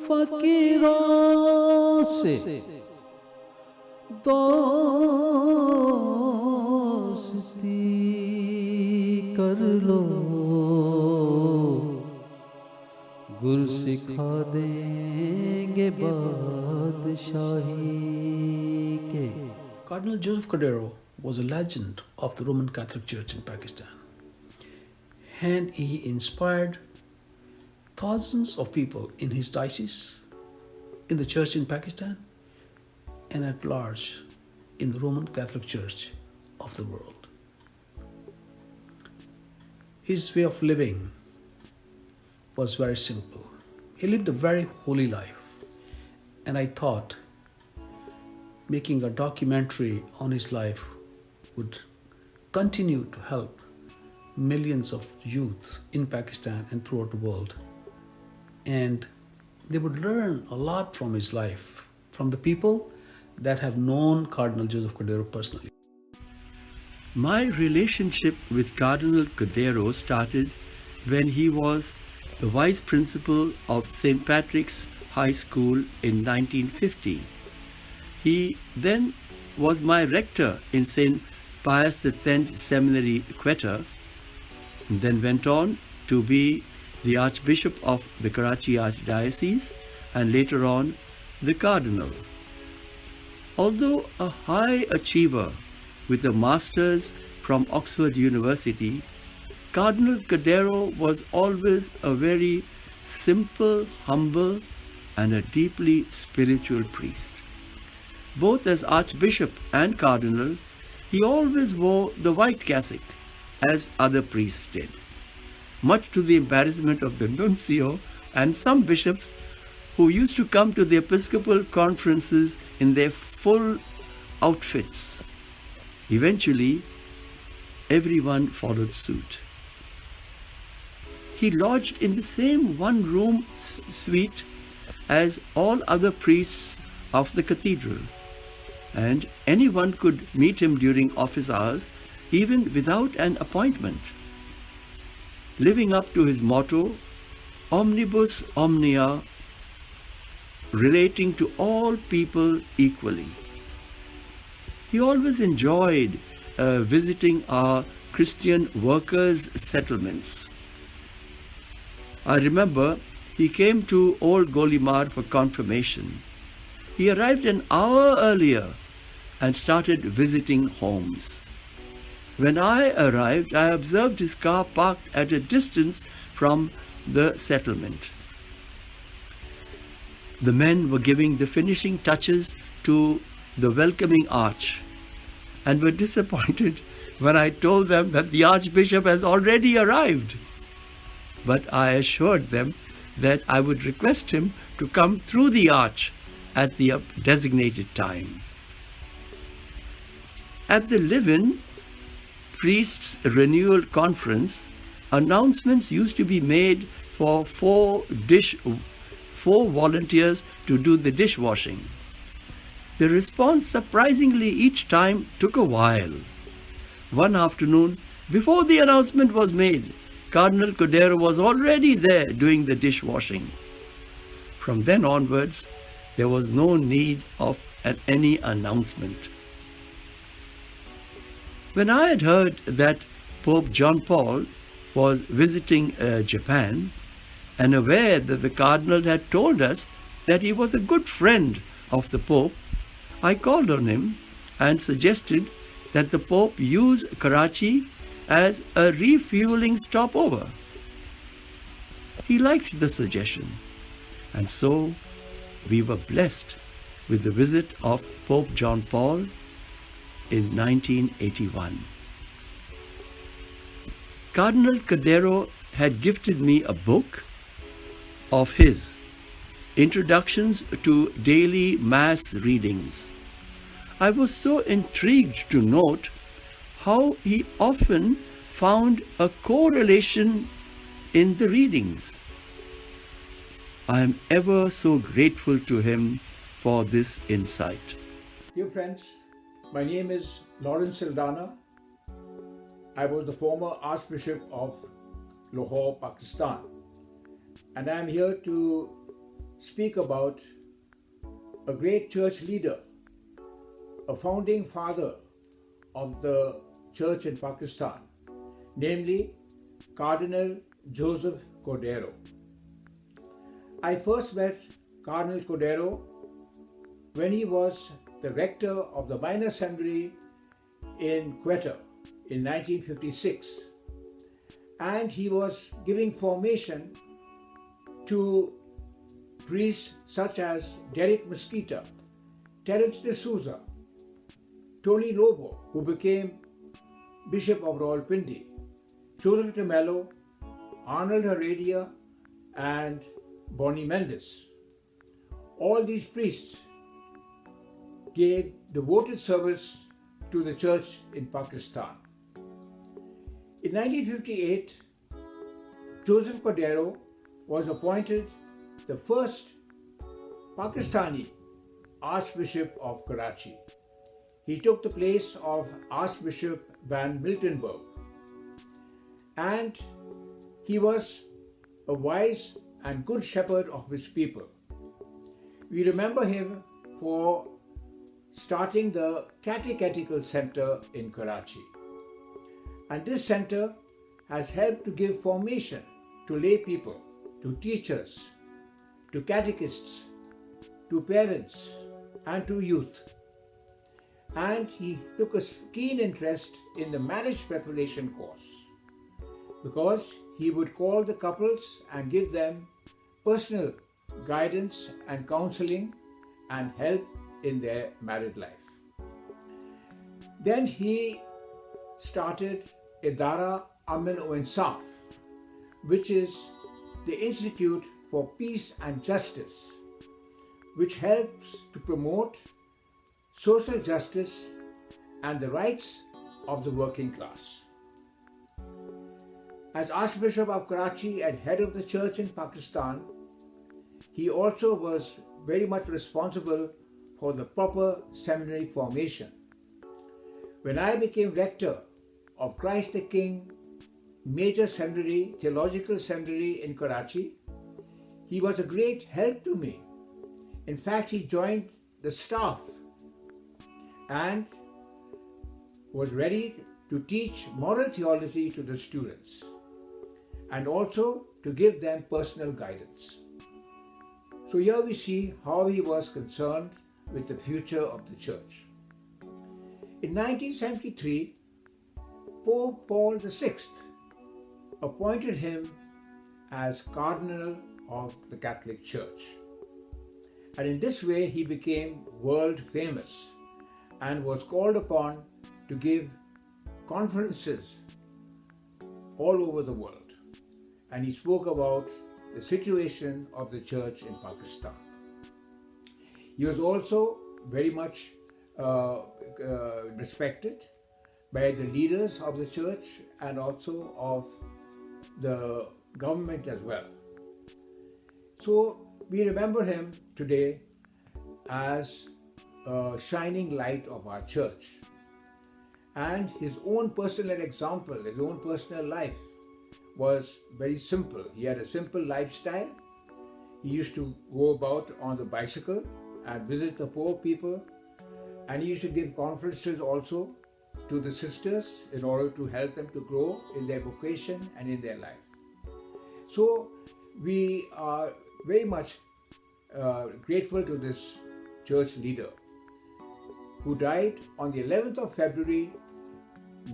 फकीरों से दोस्ती कर लो, गुर सिखा देंगे बादशाही के. Cardinal Joseph Cordiero was a legend of the Roman Catholic Church in Pakistan, and he inspired thousands of people in his diocese, in the church in Pakistan, and at large in the Roman Catholic Church of the world. His way of living was very simple. He lived a very holy life, and I thought making a documentary on his life would continue to help millions of youth in Pakistan and throughout the world. And they would learn a lot from his life, from the people that have known Cardinal Joseph Cordiero personally. My relationship with Cardinal Cordiero started when he was the vice principal of St. Patrick's High School in 1950. He then was my rector in St. Pius X Seminary, Quetta, and then went on to be the Archbishop of the Karachi Archdiocese and later on the Cardinal. Although a high achiever with a master's from Oxford University, Cardinal Cordiero was always a very simple, humble, and a deeply spiritual priest. Both as Archbishop and Cardinal, he always wore the white cassock, as other priests did, much to the embarrassment of the nuncio and some bishops who used to come to the Episcopal conferences in their full outfits. Eventually, everyone followed suit. He lodged in the same one-room suite as all other priests of the cathedral, and anyone could meet him during office hours, even without an appointment. Living up to his motto, Omnibus Omnia, relating to all people equally. He always enjoyed visiting our Christian workers' settlements. I remember he came to Old Golimar for confirmation. He arrived an hour earlier and started visiting homes. When I arrived, I observed his car parked at a distance from the settlement. The men were giving the finishing touches to the welcoming arch and were disappointed when I told them that the Archbishop has already arrived. But I assured them that I would request him to come through the arch at the designated time. At the Live-In Priests Renewal Conference, announcements used to be made for four volunteers to do the dishwashing. The response surprisingly each time took a while. One afternoon, before the announcement was made, Cardinal Cordiero was already there doing the dishwashing. From then onwards, there was no need of any announcement. When I had heard that Pope John Paul was visiting Japan, and aware that the Cardinal had told us that he was a good friend of the Pope, I called on him and suggested that the Pope use Karachi as a refueling stopover. He liked the suggestion, and so we were blessed with the visit of Pope John Paul in 1981. Cardinal Cordiero had gifted me a book of his, Introductions to Daily Mass Readings. I was so intrigued to note how he often found a correlation in the readings. I am ever so grateful to him for this insight. Dear friends, my name is Lawrence Saldana. I was the former Archbishop of Lahore, Pakistan, and I am here to speak about a great church leader, a founding father of the church in Pakistan, namely Cardinal Joseph Cordiero. I first met Cardinal Cordiero when he was the rector of the minor seminary in Quetta in 1956, and he was giving formation to priests such as Derek Mesquita, Terence de Souza, Tony Lobo, who became Bishop of Rawalpindi, Joseph de Mello, Arnold Heredia, and Bonnie Mendes. All these priests gave devoted service to the church in Pakistan. In 1958, Joseph Cordiero was appointed the first Pakistani Archbishop of Karachi. He took the place of Archbishop Van Miltenburg, and he was a wise and good shepherd of his people. We remember him for starting the Catechetical Center in Karachi. And this center has helped to give formation to lay people, to teachers, to catechists, to parents, and to youth. And he took a keen interest in the marriage preparation course, because he would call the couples and give them personal guidance and counseling and help in their married life. Then he started Idara Amin o Insaf, which is the Institute for Peace and Justice, which helps to promote social justice and the rights of the working class. As Archbishop of Karachi and head of the church in Pakistan, he also was very much responsible for the proper seminary formation. When I became rector of Christ the King Major Seminary, Theological Seminary in Karachi, he was a great help to me. In fact, he joined the staff and was ready to teach moral theology to the students and also to give them personal guidance. So here we see how he was concerned with the future of the church. In 1973, Pope Paul VI appointed him as Cardinal of the Catholic Church. And in this way, he became world famous and was called upon to give conferences all over the world. And he spoke about the situation of the church in Pakistan. He was also very much respected by the leaders of the church and also of the government as well. So we remember him today as a shining light of our church. And his own personal example, his own personal life was very simple. He had a simple lifestyle. He used to go about on the bicycle and visit the poor people. And he used to give conferences also to the sisters in order to help them to grow in their vocation and in their life. So we are very much grateful to this church leader who died on the 11th of February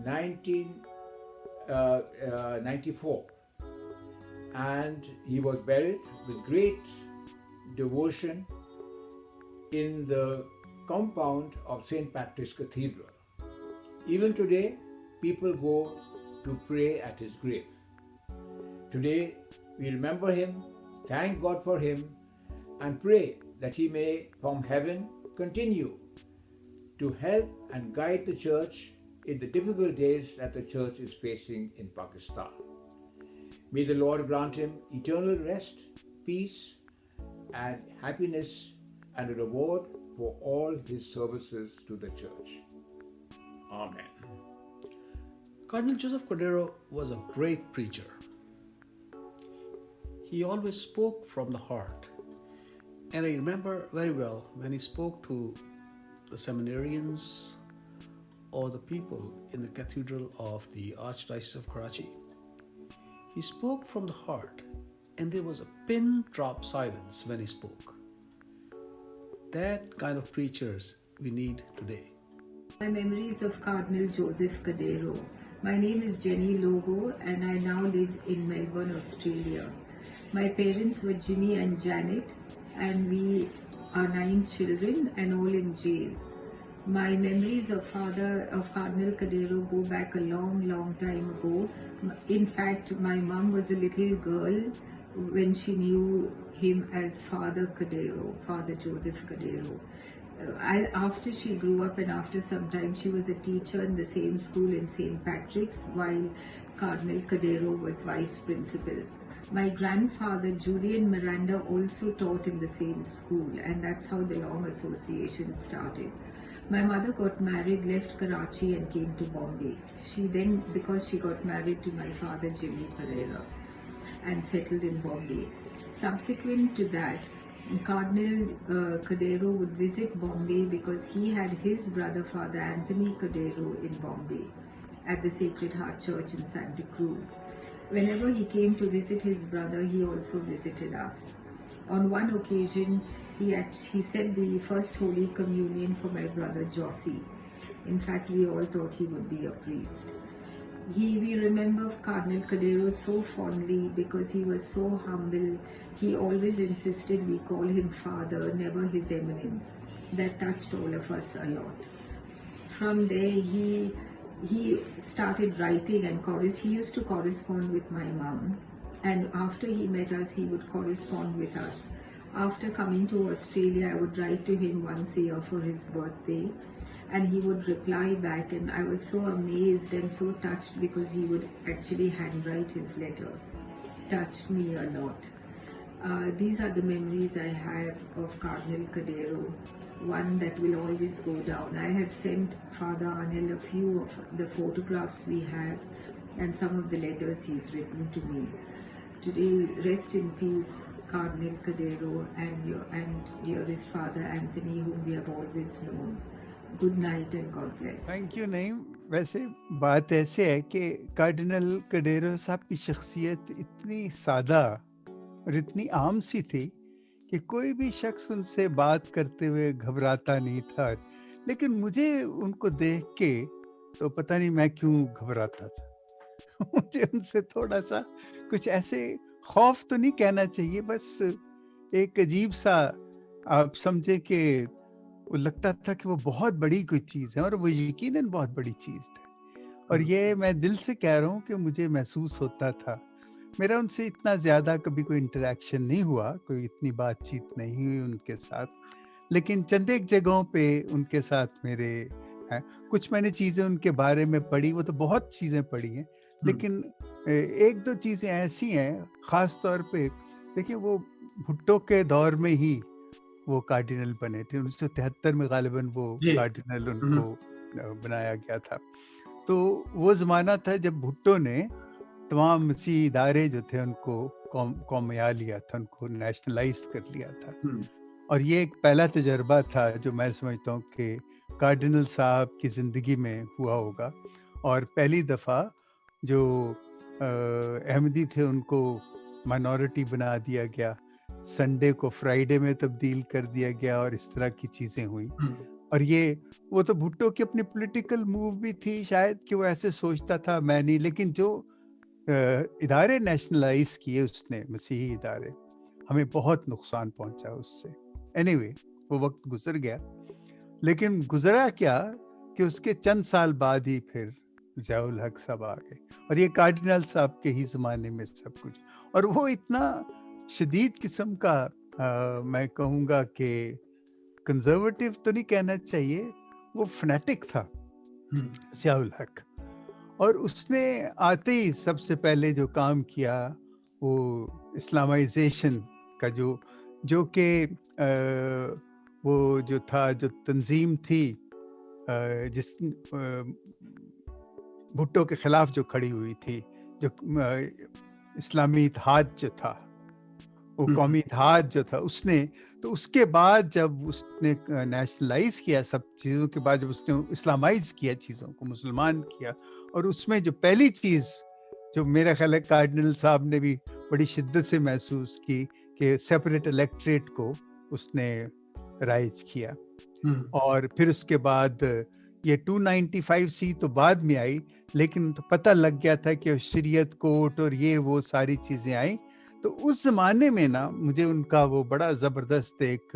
1994, and he was buried with great devotion in the compound of St. Patrick's Cathedral. Even today, people go to pray at his grave. Today, we remember him, thank God for him, and pray that he may, from heaven, continue to help and guide the church in the difficult days that the church is facing in Pakistan. May the Lord grant him eternal rest, peace, and happiness, and a reward for all his services to the church. Amen. Cardinal Joseph Cordiero was a great preacher. He always spoke from the heart And I remember very well when he spoke to the seminarians or the people in the cathedral of the Archdiocese of Karachi. He spoke from the heart, and there was a pin drop silence when he spoke. That kind of preachers we need today. My memories of Cardinal Joseph Cordiero. My name is Jenny Logo and I now live in Melbourne, Australia. My parents were Jimmy and Janet and we are 9 children and all in J's. My memories of Cardinal Cordiero go back a long time ago. In fact, my mom was a little girl when she knew him as Father Cordiero, Father Joseph Cordiero. After she grew up and after some time, she was a teacher in the same school in St. Patrick's while Cardinal Cordiero was vice principal. My grandfather, Julian Miranda, also taught in the same school, and that's how the long association started. My mother got married, left Karachi and came to Bombay. She then, because she got married to my father, Jimmy Pereira, and settled in Bombay. Subsequent to that, Cardinal Cordiero would visit Bombay because he had his brother, Father Anthony Cordiero, in Bombay at the Sacred Heart Church in Santa Cruz. Whenever he came to visit his brother, he also visited us. On one occasion, he said the first Holy Communion for my brother Jossie. In fact, we all thought he would be a priest. We remember Cardinal Cordiero so fondly because he was so humble. He always insisted we call him Father, never His Eminence. That touched all of us a lot. From there, he started writing and he used to correspond with my mom. And after he met us, he would correspond with us. After coming to Australia, I would write to him once a year for his birthday. And he would reply back, and I was so amazed and so touched because he would actually handwrite his letter. Touched me a lot. These are the memories I have of Cardinal Cordiero, one that will always go down. I have sent Father Anil a few of the photographs we have and some of the letters he's written to me. Today, rest in peace, Cardinal Cordiero and dearest Father Anthony, whom we have always known. Good night and God bless. Thank you. नहीं, वैसे बात ऐसे है कि cardinal कडेरो साहब की शख्सियत इतनी सादा और इतनी आम सी थी कि कोई भी शख्स उनसे बात करते हुए घबराता नहीं था, लेकिन मुझे उनको देख के तो पता नहीं मैं क्यों घबराता था। मुझे उनसे थोड़ा सा कुछ ऐसे खौफ तो नहीं कहना चाहिए, बस एक अजीब सा, आप समझे कि वो लगता था कि वो बहुत बड़ी कोई चीज़ है, और वो यकीनन बहुत बड़ी चीज़ थी। और ये मैं दिल से कह रहा हूँ कि मुझे महसूस होता था। मेरा उनसे इतना ज़्यादा कभी कोई इंटरेक्शन नहीं हुआ, कोई इतनी बातचीत नहीं हुई उनके साथ, लेकिन चंद एक जगहों पे उनके साथ मेरे हैं। कुछ मैंने चीज़ें उनके बारे में पढ़ी, वो तो बहुत चीज़ें पढ़ी हैं, लेकिन एक दो चीज़ें ऐसी हैं, ख़ास तौर पे देखिए, वो भुट्टो के दौर में ही वो कार्डिनल बने थे। 1973 में गालिबन वो कार्डिनल उनको बनाया गया था। तो वो ज़माना था जब भुट्टो ने तमाम मसीही इदारे जो थे उनको कौमिया लिया था, उनको नेशनलाइज कर लिया था। और ये एक पहला तजर्बा था जो मैं समझता हूँ कि कार्डिनल साहब की ज़िंदगी में हुआ होगा, और पहली दफ़ा जो अहमदी थे उनको माइनॉरिटी बना दिया गया, संडे को फ्राइडे में तब्दील कर दिया गया, और इस तरह की चीज़ें हुई। और वो तो भुट्टो की अपनी पॉलिटिकल मूव भी थी शायद कि वो ऐसे सोचता था, मैं नहीं, लेकिन जो इदारे नेशनलाइज किए उसने, मसीही इदारे, हमें बहुत नुकसान पहुंचा उससे। एनीवे, वो वक्त गुजर गया, लेकिन गुजरा क्या कि उसके चंद साल बाद ही फिर ज़ियाउल हक साहब आ गए, और ये कार्डिनल साहब के ही ज़माने में सब कुछ। और वो इतना शदीद किस्म का मैं कहूँगा कि कंजर्वेटिव तो नहीं कहना चाहिए, वो फनेटिक था ज़ियाउल हक। और उसने आते ही सबसे पहले जो काम किया वो इस्लामाइजेशन का, जो कि वो जो था, जो तंजीम थी जिस भुट्टो के ख़िलाफ़ जो खड़ी हुई थी, जो इस्लामी इत्तेहाद जो था, وہ قومی اتحاد جو تھا اس نے. تو اس کے بعد جب اس نے نیشنلائز کیا سب چیزوں کے بعد، جب اس نے اسلامائز کیا چیزوں کو، مسلمان کیا، اور اس میں جو پہلی چیز جو میرا خیال ہے کارڈنل صاحب نے بھی بڑی شدت سے محسوس کی کہ سیپریٹ الیکٹریٹ کو اس نے رائج کیا. اور پھر اس کے بعد یہ 295C تو بعد میں آئی، لیکن پتہ لگ گیا تھا کہ شریعت کوٹ اور یہ وہ ساری چیزیں آئیں. تو اس زمانے میں نا مجھے ان کا وہ بڑا زبردست ایک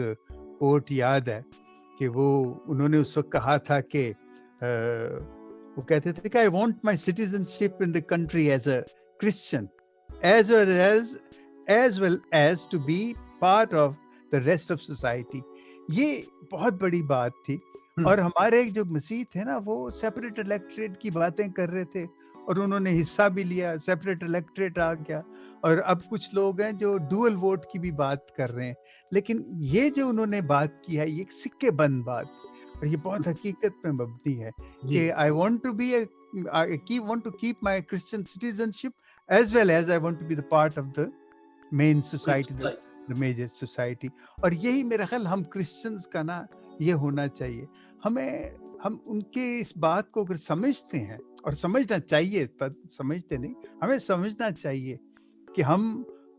کوٹ یاد ہے کہ وہ انہوں نے اس وقت کہا تھا کہ وہ کہتے تھے کہ I want my citizenship in the country as a Christian as well as to be part of the rest of society. یہ بہت بڑی بات تھی. اور ہمارے جو مسیح تھے نا وہ سیپریٹ الیکٹریٹ کی باتیں کر رہے تھے اور انہوں نے حصہ بھی لیا، سیپریٹ الیکٹریٹ آ گیا. اور اب کچھ لوگ ہیں جو ڈوئل ووٹ کی بھی بات کر رہے ہیں. لیکن یہ جو انہوں نے بات کی ہے یہ ایک سکے بند بات، اور یہ بہت حقیقت پہ مبنی ہے کہ I want to keep my Christian citizenship as well as I want to be the part of the main society, the major society. اور یہی میرا خیال ہم کرسچنز کا نا یہ ہونا چاہیے. ہم ان کے اس بات کو اگر سمجھتے ہیں، اور سمجھنا چاہیے، سمجھتے نہیں، ہمیں سمجھنا چاہیے کہ ہم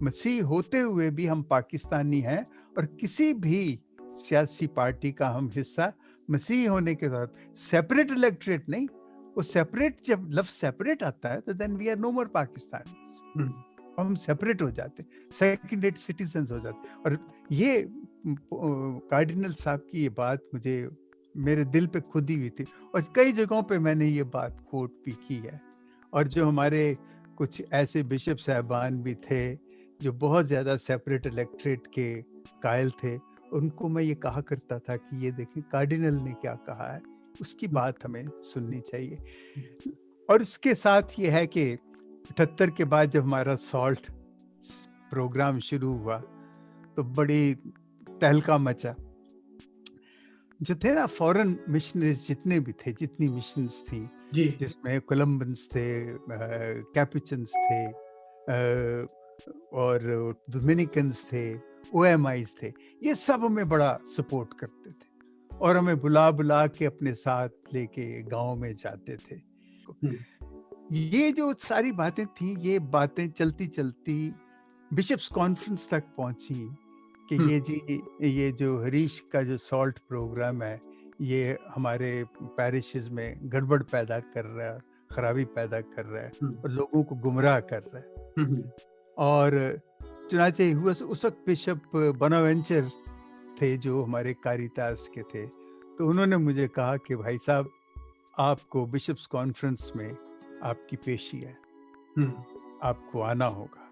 مسیح ہوتے ہوئے بھی ہم پاکستانی ہیں، اور کسی بھی سیاسی پارٹی کا ہم حصہ مسیح ہونے کے ساتھ سیپریٹ الیکٹریٹ نہیں. وہ سیپریٹ، جب لفظ سیپریٹ آتا ہے تو then we are no more Pakistanis, ہم سیپریٹ ہو جاتے، سیکنڈ ریٹ سٹیزنز ہو جاتے. اور یہ کارڈینل صاحب کی یہ بات مجھے میرے دل پہ کھدی ہوئی تھی، اور کئی جگہوں پہ میں نے یہ بات کوٹ بھی کی ہے. اور جو ہمارے کچھ ایسے بشپ صاحبان بھی تھے جو بہت زیادہ سیپریٹ الیکٹریٹ کے قائل تھے، ان کو میں یہ کہا کرتا تھا کہ یہ دیکھیں کارڈینل نے کیا کہا ہے، اس کی بات ہمیں سننی چاہیے. اور اس کے ساتھ یہ ہے کہ 78 کے بعد جب ہمارا سالٹ پروگرام شروع ہوا تو بڑی تہلکہ مچا. جو تھے نا فورن مشنریز جتنے بھی تھے، جتنی مشنز تھیں، جس میں کولمبنس تھے، کیپوچنس تھے، اور ڈومینیکنز تھے، OMIs تھے، یہ سب ہمیں بڑا سپورٹ کرتے تھے اور ہمیں بلا کے اپنے ساتھ لے کے گاؤں میں جاتے تھے. یہ جو ساری باتیں تھیں، یہ باتیں چلتی چلتی بشپس کانفرنس تک پہنچی کہ یہ جو ہریش کا جو سالٹ پروگرام ہے یہ ہمارے پیرشز میں گڑبڑ پیدا کر رہا ہے، خرابی پیدا کر رہا ہے اور لوگوں کو گمراہ کر رہا ہے. اور چنانچہ ہوا اس وقت بشپ بناوینچر تھے جو ہمارے کاریتاس کے تھے، تو انہوں نے مجھے کہا کہ بھائی صاحب آپ کو بشپس کانفرنس میں آپ کی پیشی ہے، آپ کو آنا ہوگا.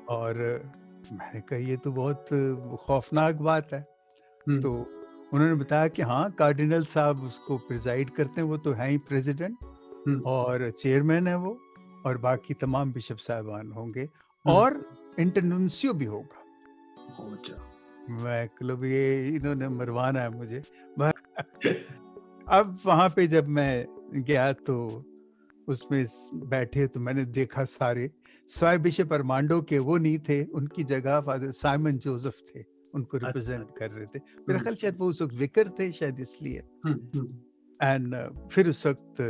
اور میں نے کہا یہ تو بہت خوفناک بات ہے. تو انہوں نے بتایا کہ ہاں کارڈینل صاحب اس کو پریزائڈ کرتے ہیں، وہ تو ہیں ہی پریزیڈنٹ اور چیئرمین ہے وہ، اور باقی تمام بشپ صاحبان ہوں گے اور انٹرننسیو بھی ہوگا. میں کلب یہ انہوں نے مروانا ہے مجھے. اب وہاں پہ جب میں گیا تو اس میں بیٹھے تو میں نے دیکھا سارے سوائے بشپ ارمانڈو کے وہ نہیں تھے، ان کی جگہ فادر سائمن جوزف تھے، ان کو ریپرزینٹ کر رہے تھے. میرا خیال شاید وہ اس وقت وکر تھے شاید اس لیے. اینڈ پھر اس وقت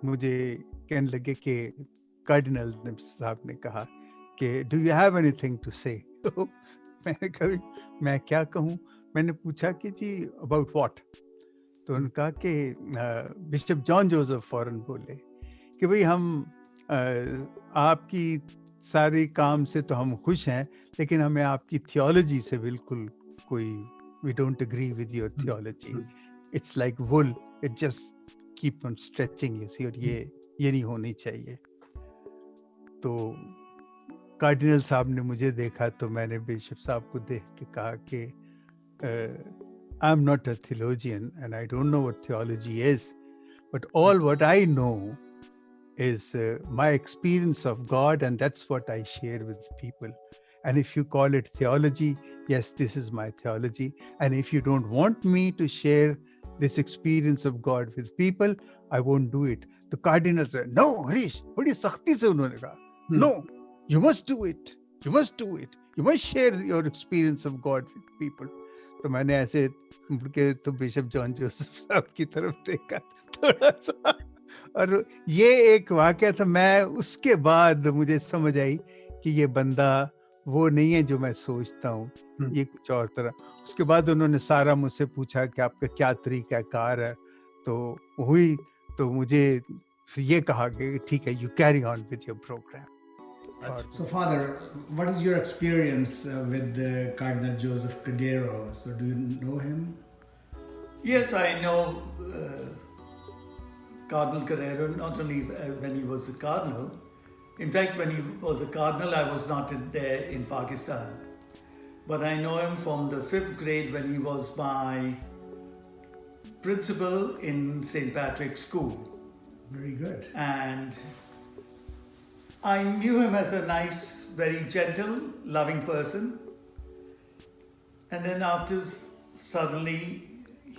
مجھے کہنے لگے کہ کارڈینل صاحب نے کہا کہ do you have anything to say. میں نے کہا میں کیا کہوں. میں نے پوچھا کہ جی اباؤٹ واٹ. تو ان کا کہ بشپ جان جوزف فوراً بولے کہ بھئی ہم آپ کی ساری کام سے تو ہم خوش ہیں، لیکن ہمیں آپ کی تھیولوجی سے بالکل کوئی we don't agree with your theology. It's like wool, it just keep on stretching, you see, اور یہ نہیں ہونی چاہیے. تو کارڈینل صاحب نے مجھے دیکھا تو میں نے بشپ صاحب کو دیکھ کے کہا کہ I'm not a theologian and I don't know what theology is, but all what I know is my experience of God, and that's what I share with people. And if you call it theology, yes, this is my theology. And if you don't want me to share this experience of God with people, I won't do it. The cardinal said, no, Harish, badi sakhti se unhone kaha, no, you must do it. You must do it. You must share your experience of God with people. तो मैंने ऐसे मुड़ के तो bishop John Joseph साहब की तरफ देखा थोड़ा सा, और ये एक वाकया था. मैं उसके बाद मुझे समझ आई कि ये बंदा वो नहीं है जो मैं सोचता हूँ, ये कुछ और तरह. उसके बाद उन्होंने सारा मुझसे पूछा कि आपका क्या तरीका कार है, तो हुई, तो मुझे फिर ये कहा कि ठीक है, you carry on with your programme. So, Father, what is your experience with Cardinal Joseph Cordiero? So, do you know him? Yes, I know Cardinal Cordiero not only when he was a cardinal. In fact, when he was a cardinal, I was not there in Pakistan. But I know him from the 5th grade when he was my principal in St. Patrick's School. Very good. And I knew him as a nice, very gentle, loving person. And then after, suddenly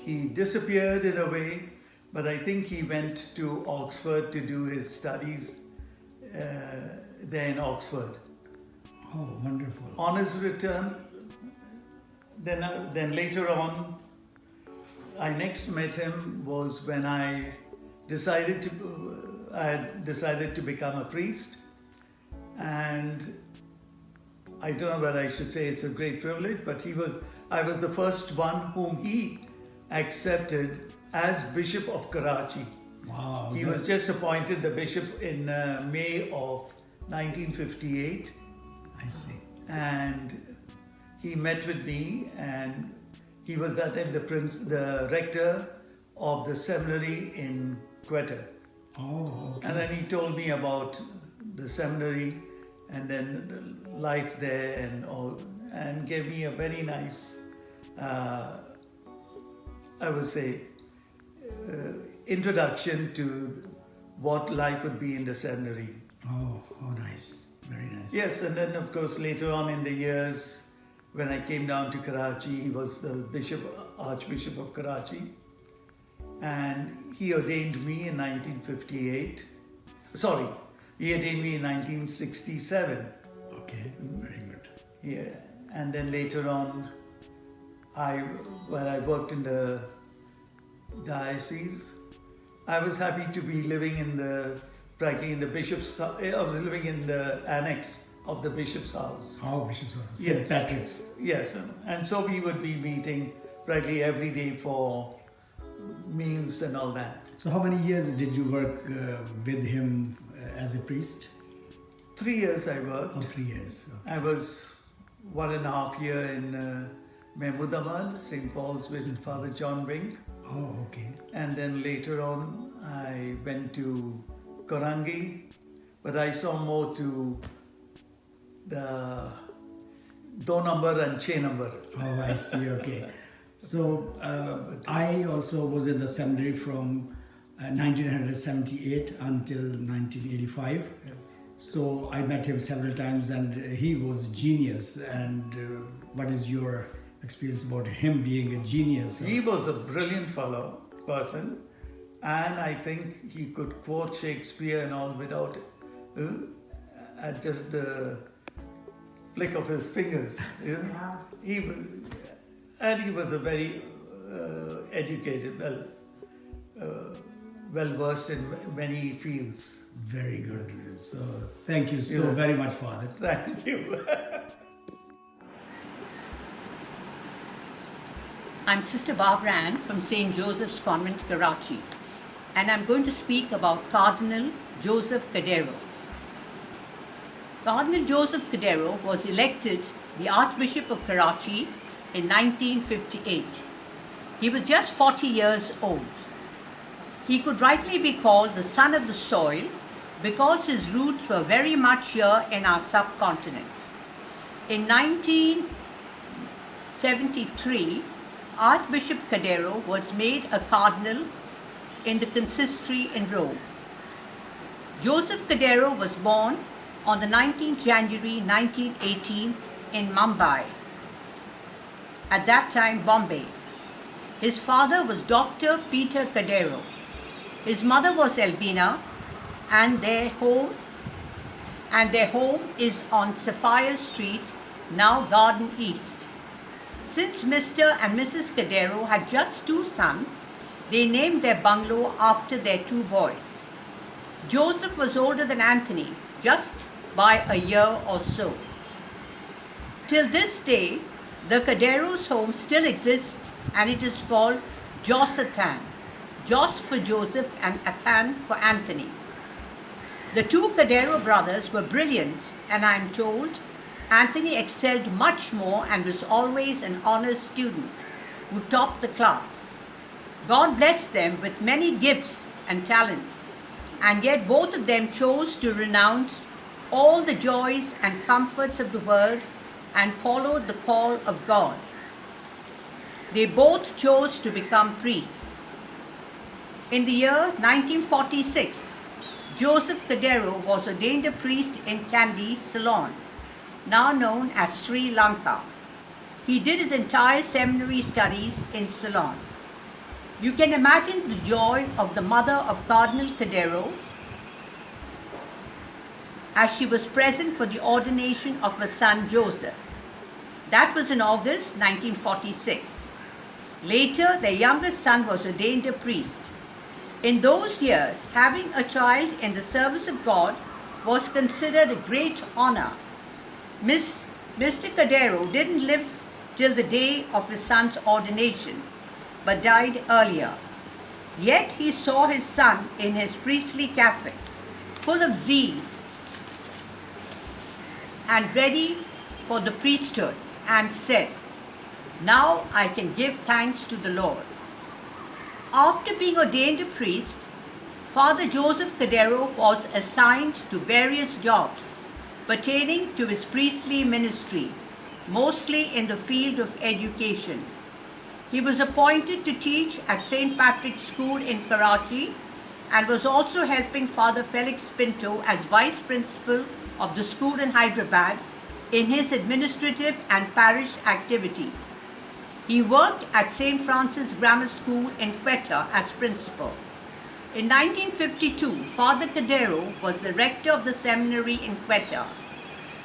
he disappeared in a way, but I think he went to Oxford to do his studies there in Oxford. Oh, wonderful. On his return, then later on, I next met him was when I decided to become a priest. And I don't know whether I should say it's a great privilege, but I was the first one whom he accepted as Bishop of Karachi. Wow. He was just appointed the bishop in May of 1958. I see. And he met with me, and he was that time the rector of the seminary in Quetta. Oh, okay. And then he told me about the seminary and then the life there and all, and gave me a very nice, I would say, introduction to what life would be in the seminary. Oh, nice. Very nice. Yes, and then of course later on in the years, when I came down to Karachi, he was the Archbishop of Karachi, and he ordained me in 1958. Sorry, he ordained me in 1967. Okay, very good. Yeah, and then later on, while I worked in the diocese, I was happy to be living practically in the bishop's. I was living in the annex of the bishop's house. Oh, Bishop's House. Yes. St. Patrick's. Yes, and so we would be meeting practically every day for meals and all that. So, how many years did you work with him as a priest? 3 years I worked. Oh, 3 years. Okay. I was 1.5 years in Mahmoodabad, St. Paul's with Father John Wink. Oh, okay. And then later on I went to Korangi, but I saw more to the Do number and Che number. Oh, I see. Okay. So I also was in the seminary from 1978 until 1985. Yeah. So I met him several times, and he was a genius. And what is your experience about him being a genius? He was a brilliant person, and I think he could quote Shakespeare and all without at just the flick of his fingers. He was a very educated, well versed in many fields. Very good. So thank you so very much, Father. Thank you. I'm Sister Barbara Ann from St. Joseph's Convent, Karachi, and I'm going to speak about Cardinal Joseph Cordiero. Cardinal Joseph Cordiero was elected the Archbishop of Karachi in 1958. He was just 40 years old. He could rightly be called the son of the soil because his roots were very much here in our subcontinent. In 1973, Archbishop Cordiero was made a cardinal in the consistory in Rome. Joseph Cordiero was born on the 19th January 1918 in Mumbai, at that time Bombay. His father was Dr. Peter Cordiero. His mother was Albina, and their home and their home is on Sapphire Street, now Garden East. Since Mr. and Mrs. Cordiero had just 2 sons, they named their bungalow after their 2 boys. Joseph was older than Anthony, just by a year or so. Till this day, the Cordiero's home still exists, and it is called Josathan. Jos for Joseph and Athan for Anthony. The 2 Cordiero brothers were brilliant, and I am told Anthony excelled much more and was always an honors student who topped the class. God blessed them with many gifts and talents, and yet both of them chose to renounce all the joys and comforts of the world and followed the call of God. They both chose to become priests. In the year 1946, Joseph Cordiero was ordained a priest in Kandy, Ceylon, now known as Sri Lanka. He did his entire seminary studies in Ceylon. You can imagine the joy of the mother of Cardinal Cordiero as she was present for the ordination of her son Joseph. That was in August 1946. Later, their youngest son was ordained a priest. In those years, having a child in the service of God was considered a great honor. Mr. Cordiero didn't live till the day of his son's ordination, but died earlier. Yet he saw his son in his priestly cassock, full of zeal and ready for the priesthood, and said, "Now I can give thanks to the Lord." After being ordained a priest, Father Joseph Cordiero was assigned to various jobs pertaining to his priestly ministry, mostly in the field of education. He was appointed to teach at St. Patrick's School in Karachi and was also helping Father Felix Pinto as vice principal of the school in Hyderabad in his administrative and parish activities. He worked at St. Francis Grammar School in Quetta as principal. In 1952, Father Cordiero was the rector of the seminary in Quetta.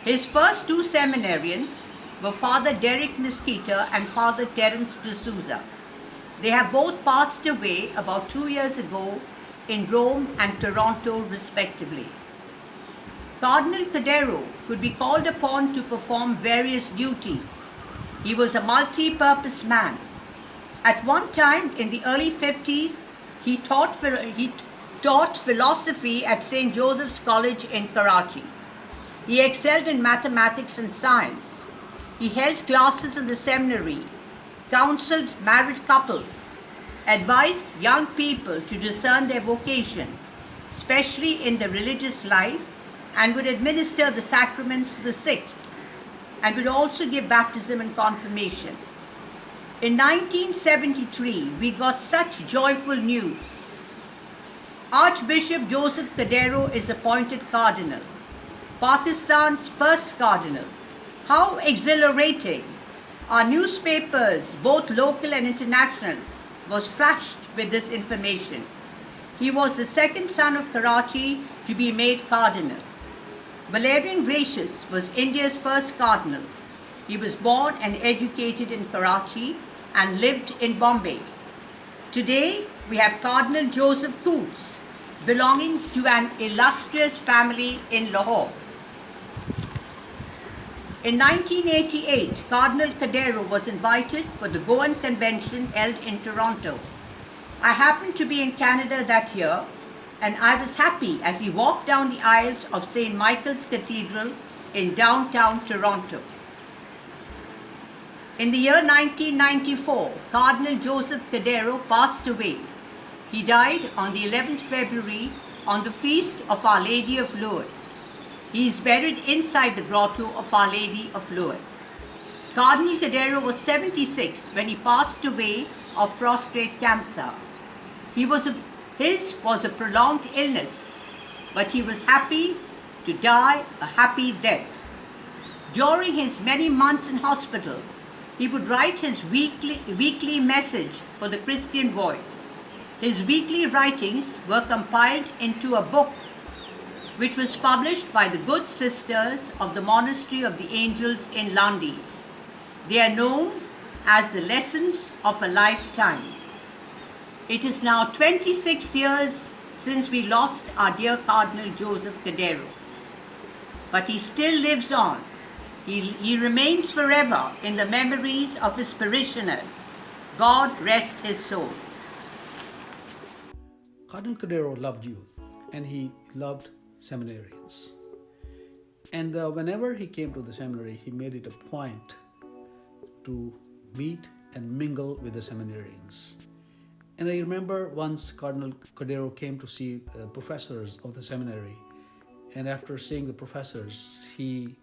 His first 2 seminarians were Father Derek Mesquita and Father Terence D'Souza. They have both passed away about 2 years ago in Rome and Toronto respectively. Cardinal Cordiero could be called upon to perform various duties. He was a multi-purpose man. At one time in the early 50s, he taught philosophy at St. Joseph's College in Karachi. He excelled in mathematics and science. He held classes in the seminary, counseled married couples, advised young people to discern their vocation, especially in the religious life, and would administer the sacraments to the sick, and would also give baptism and confirmation. In 1973, we got such joyful news. Archbishop Joseph Cordiero is appointed Cardinal, Pakistan's first Cardinal. How exhilarating! Our newspapers, both local and international, was flashed with this information. He was the second son of Karachi to be made Cardinal. Valerian Gracious was India's first Cardinal. He was born and educated in Karachi and lived in Bombay. Today, we have Cardinal Joseph Coots, belonging to an illustrious family in Lahore. In 1988, Cardinal Cordiero was invited for the Goan Convention held in Toronto. I happened to be in Canada that year, and I was happy as he walked down the aisles of St. Michael's Cathedral in downtown Toronto. In the year 1994, Cardinal Joseph Cordiero passed away. He died on the 11th February on the feast of Our Lady of Lourdes. He is buried inside the grotto of Our Lady of Lourdes. Cardinal Cordiero was 76 when he passed away of prostate cancer. His was a prolonged illness, but he was happy to die a happy death. During his many months in hospital, he would write his weekly message for the Christian Voice. His weekly writings were compiled into a book which was published by the good sisters of the Monastery of the Angels in Landi. They are known as the Lessons of a Lifetime. It is now 26 years since we lost our dear Cardinal Joseph Cordiero. But he still lives on. He remains forever in the memories of his parishioners. God rest his soul. Cardinal Cordiero loved youth and he loved seminarians. And whenever he came to the seminary, he made it a point to meet and mingle with the seminarians. And I remember once Cardinal Cordiero came to see professors of the seminary, and after seeing the professors, he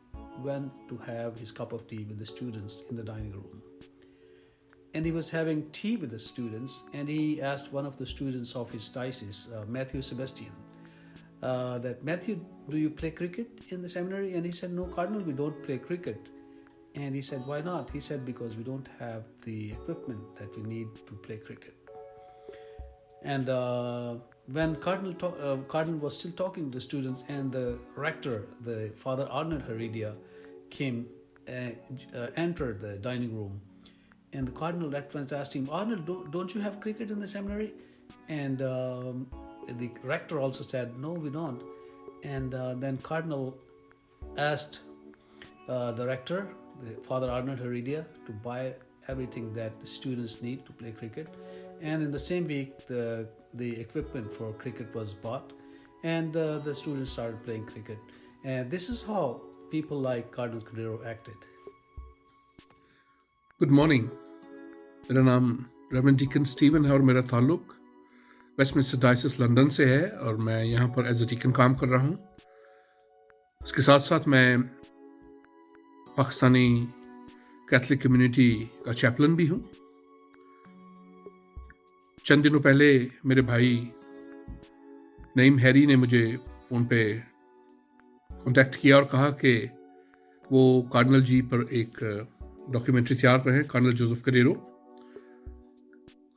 went to have his cup of tea with the students in the dining room. And he was having tea with the students, and he asked one of the students of his diocese, Matthew Sebastian, that, Matthew, do you play cricket in the seminary? And he said, no, Cardinal, we don't play cricket. And he said, why not? He said, because we don't have the equipment that we need to play cricket. And when Cardinal was still talking to the students, and the rector, the Father Arnold Heredia, entered the dining room, and the Cardinal at once asked him, Arnold, don't you have cricket in the seminary? And the rector also said, no, we don't. And then Cardinal asked the rector, the Father Arnold Heredia, to buy everything that the students need to play cricket. And in the same week, the equipment for cricket was bought, and the students started playing cricket. And this is how people like Cardinal Cordiero acted. Good morning, मेरा नाम reverend deacon Steven है और मेरा ताल्लुक Westminster diocese London से है और मैं यहाँ पर एज ए डीकन काम कर रहा हूँ. इसके साथ साथ मैं पाकिस्तानी कैथलिक कम्युनिटी का चैपलन भी हूँ. चंद दिनों पहले मेरे भाई नईम हैरी ने मुझे फ़ोन पे कांटेक्ट किया और कहा कि वो कार्डिनल जी पर एक डॉक्यूमेंट्री तैयार कर रहे हैं, कार्डिनल जोसेफ कडेरो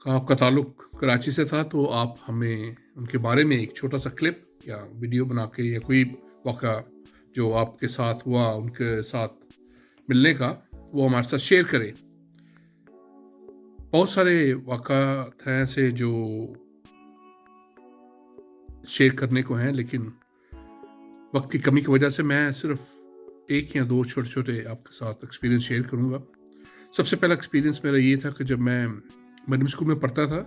का. आपका ताल्लुक कराची से था, तो आप हमें उनके बारे में एक छोटा सा क्लिप या वीडियो बना के, या कोई वाक़ा जो आपके साथ हुआ उनके साथ मिलने का, वो हमारे साथ शेयर करें. बहुत सारे वाक़ात हैं ऐसे जो शेयर करने को हैं, लेकिन वक्त की कमी की वजह से मैं सिर्फ एक या दो छोटे छोटे आपके साथ एक्सपीरियंस शेयर करूंगा. सबसे पहला एक्सपीरियंस मेरा ये था कि जब मैं मिडिल स्कूल में पढ़ता था,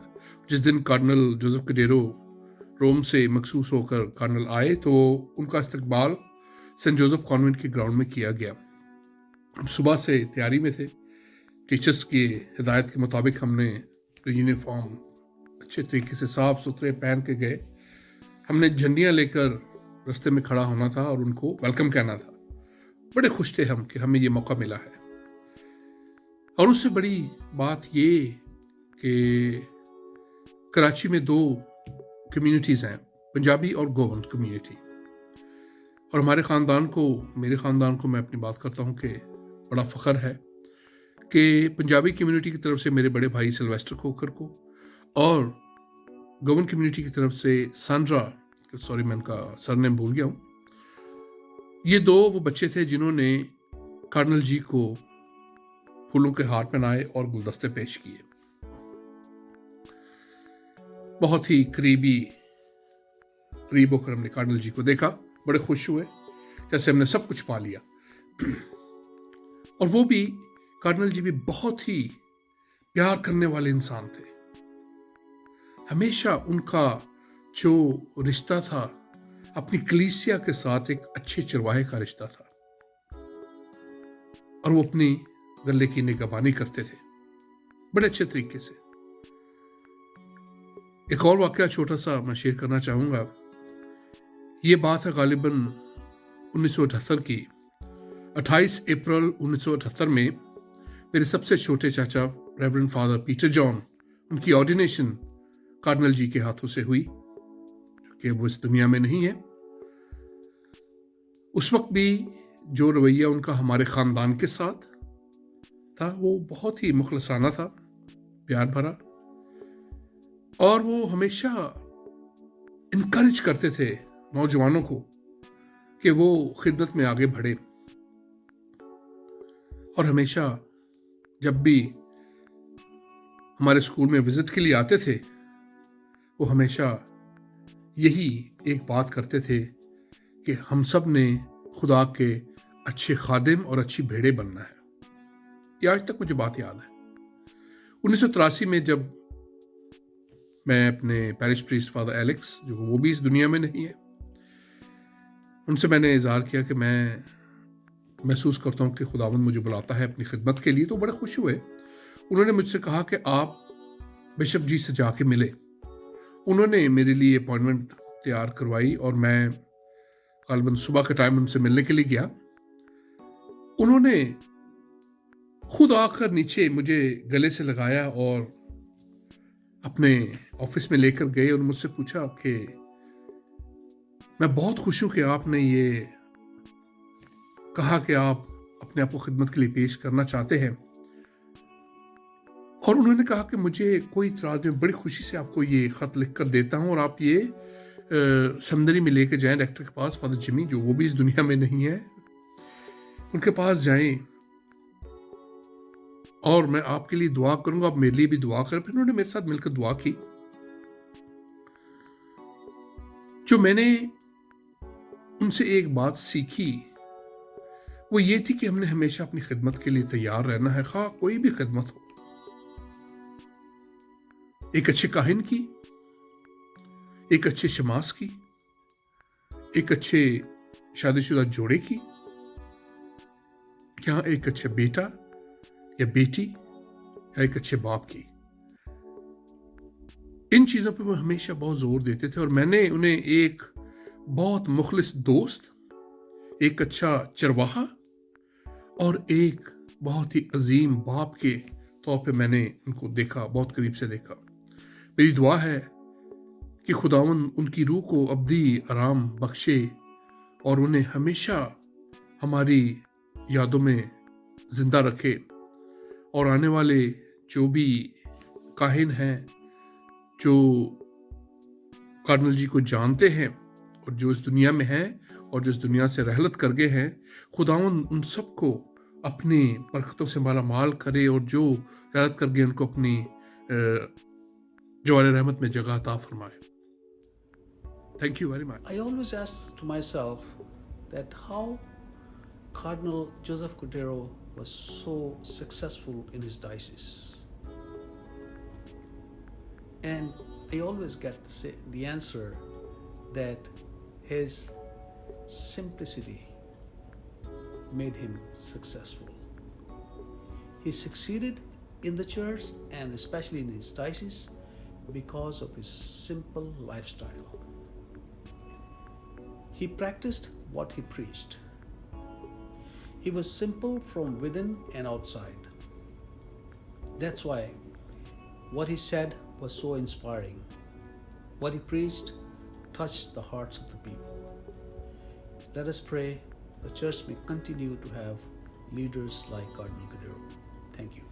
जिस दिन कार्डिनल जोसेफ कडेरो रोम से मखसूस होकर कार्डिनल आए, तो उनका इस्तकबाल सेंट जोसेफ कॉन्वेंट के ग्राउंड में किया गया. हम सुबह से तैयारी में थे. टीचर्स की हिदायत के मुताबिक हमने यूनिफॉर्म अच्छे तरीके से साफ़ सुथरे पहन के गए. हमने झंडियाँ लेकर रास्ते में खड़ा होना था और उनको वेलकम कहना था. बड़े खुश थे हम कि हमें ये मौका मिला है. और उससे बड़ी बात ये कि कराची में दो कम्युनिटीज़ हैं, पंजाबी और गोवन कम्युनिटी. और हमारे ख़ानदान को, मेरे ख़ानदान को मैं अपनी बात करता हूँ कि बड़ा फ़ख्र है कि पंजाबी कम्युनिटी की तरफ से मेरे बड़े भाई सिल्वेस्टर खोकर को, और गोवन कम्युनिटी की तरफ से सांड्रा, सॉरी मैं उनका सरनेम भूल गया हूँ, ये दो वो बच्चे थे जिन्होंने कार्डिनल जी को फूलों के हार पहनाए और गुलदस्ते पेश किए. बहुत ही करीब होकर हमने कार्डिनल जी को देखा, बड़े खुश हुए, जैसे हमने सब कुछ पा लिया. और वो भी, कार्डिनल जी भी बहुत ही प्यार करने वाले इंसान थे. हमेशा उनका जो रिश्ता था अपनी कलीसिया के साथ एक अच्छे चरवाहे का रिश्ता था, और वो अपनी गले की निगहबानी करते थे बड़े अच्छे तरीके से. एक और वाकया छोटा सा मैं शेयर करना चाहूँगा. ये बात है गालिबन 1978 की. 28 अप्रैल 1978 में मेरे सबसे छोटे चाचा रेवरेंड फादर पीटर जॉन, उनकी ऑर्डिनेशन कार्डिनल जी के हाथों से हुई, कि वो इस दुनिया में नहीं है. उस वक्त भी जो रवैया उनका हमारे ख़ानदान के साथ था वो बहुत ही मुखलसाना था, प्यार भरा, और वो हमेशा इनकरेज करते थे नौजवानों को کہ وہ خدمت میں آگے بڑھے اور ہمیشہ جب بھی ہمارے اسکول میں وزٹ کے لیے آتے تھے وہ ہمیشہ یہی ایک بات کرتے تھے کہ ہم سب نے خدا کے اچھے خادم اور اچھی بھیڑیں بننا ہے. یہ آج تک مجھے بات یاد ہے. 1983 میں جب میں اپنے پیرش پریسٹ فادر ایلیکس جو وہ بھی اس دنیا میں نہیں ہے ان سے میں نے اظہار کیا کہ میں محسوس کرتا ہوں کہ خداوند مجھے بلاتا ہے اپنی خدمت کے لیے, تو بڑے خوش ہوئے. انہوں نے مجھ سے کہا کہ آپ بشپ جی سے جا کے ملے. انہوں نے میرے لیے اپوائنٹمنٹ تیار کروائی اور میں غالباً صبح کے ٹائم ان سے ملنے کے لیے گیا. انہوں نے خود آ کر نیچے مجھے گلے سے لگایا اور اپنے آفس میں لے کر گئے اور مجھ سے پوچھا کہ میں بہت خوش ہوں کہ آپ نے یہ کہا کہ آپ اپنے آپ کو خدمت کے لیے پیش کرنا چاہتے ہیں, اور انہوں نے کہا کہ مجھے کوئی اعتراض نہیں, بڑی خوشی سے آپ کو یہ خط لکھ کر دیتا ہوں اور آپ یہ سمندری میں لے کے جائیں ڈائریکٹر کے پاس, فادر جمی جو وہ بھی اس دنیا میں نہیں ہے, ان کے پاس جائیں اور میں آپ کے لیے دعا کروں گا, آپ میرے لیے بھی دعا کریں. پھر انہوں نے میرے ساتھ مل کر دعا کی. جو میں نے ان سے ایک بات سیکھی وہ یہ تھی کہ ہم نے ہمیشہ اپنی خدمت کے لیے تیار رہنا ہے, خواہ کوئی بھی خدمت ہو. ایک اچھے کاہن کی, ایک اچھے شماس کی, ایک اچھے شادی شدہ جوڑے کی, یا ایک اچھا بیٹا یا بیٹی یا ایک اچھے باپ کی. ان چیزوں پہ وہ ہمیشہ بہت زور دیتے تھے اور میں نے انہیں ایک بہت مخلص دوست, ایک اچھا چرواہا اور ایک بہت ہی عظیم باپ کے طور پہ میں نے ان کو دیکھا, بہت قریب سے دیکھا. میری دعا ہے کہ خداوند ان کی روح کو ابدی آرام بخشے اور انہیں ہمیشہ ہماری یادوں میں زندہ رکھے, اور آنے والے جو بھی کاہن ہیں جو کارڈنل جی کو جانتے ہیں اور جو اس دنیا میں ہیں اور جو اس دنیا سے رحلت کر گئے ہیں, خداوند ان سب کو اپنی برکتوں سے مالا مال کرے اور جو رحلت کر گئے ان کو اپنی جوار رحمت میں جگہ عطا فرمائے. Thank you very much. I always ask to myself that how Cardinal Joseph Cordiero was so successful in his diocese. And I always get the answer that his simplicity made him successful. He succeeded in the church and especially in his diocese because of his simple lifestyle. He practiced what he preached. He was simple from within and outside. That's why what he said was so inspiring. What he preached touched the hearts of the people. Let us pray the church may continue to have leaders like Cardinal Cordiero. Thank you.